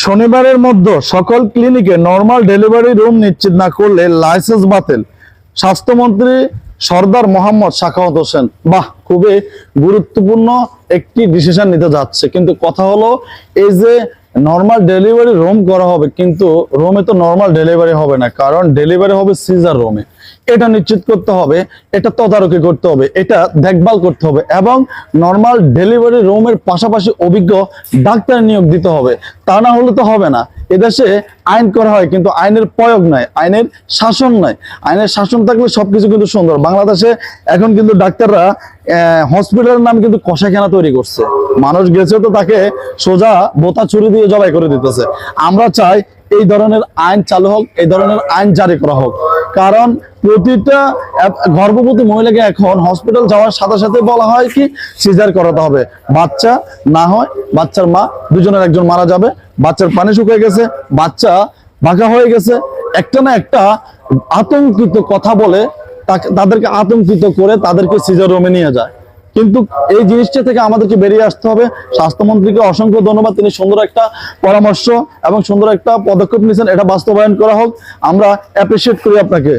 শনিবারের মধ্যে সকল ক্লিনিকে নরমাল ডেলিভারি রুম নিশ্চিত না করলে লাইসেন্স বাতিল। স্বাস্থ্যমন্ত্রী সরদার মোহাম্মদ সাখাওয়াত হোসেন বাহ, খুবই গুরুত্বপূর্ণ একটি ডিসিশন নিতে যাচ্ছে। কিন্তু কথা হলো, এই যে নরমাল ডেলিভারি রুম করা হবে, কিন্তু রুমে তো নরমাল ডেলিভারি হবে না, কারণ ডেলিভারি হবে সিজার রুমে। এটা নিশ্চিত করতে হবে, এটা তদারকি করতে হবে, এটা দেখভাল করতে হবে, এবং নরমাল ডেলিভারি রুমের পাশাপাশি অভিজ্ঞ ডাক্তার নিয়োগ দিতে হবে। তা না হলে তো হবে না। এদেশে আইন করা হয়, কিন্তু আইনের প্রয়োগ নাই, আইনের শাসন নাই। আইনের শাসন থাকলে সবকিছু কিন্তু সুন্দর। বাংলাদেশে এখন কিন্তু ডাক্তাররা হসপিটালের নাম কিন্তু কষাইখানা তৈরি করছে। মানুষ গেছে তো তাকে সোজা বোতা ছুরি দিয়ে জবাই করে দিতেছে। আমরা চাই এই ধরনের আইন চালু হোক, এই ধরনের আইন জারি করা হোক। কারণ প্রতিটা গর্ভবতী মহিলাকে এখন হসপিটাল যাওয়ার সাথে সাথে বলা হয় কি সিজার করাতে হবে। বাচ্চা না হয় বাচ্চার মা দুজনের একজন মারা যাবে, বাচ্চার পানি শুকিয়ে গেছে, বাচ্চা বাঁকা হয়ে গেছে, একটা না একটা আতঙ্কিত কথা বলে তাদেরকে আতঙ্কিত করে তাদেরকে সিজার রুমে নিয়ে যায়। কিন্তু এই জিনিসটা থেকে আমাদেরকে বেরিয়ে আসতে হবে। স্বাস্থ্যমন্ত্রীকে অসংখ্য ধন্যবাদ, তিনি সুন্দর একটা পরামর্শ এবং সুন্দর একটা পদক্ষেপ নিয়েছেন। এটা বাস্তবায়ন করা হোক, আমরা অ্যাপ্রিসিয়েট করি আপনাকে।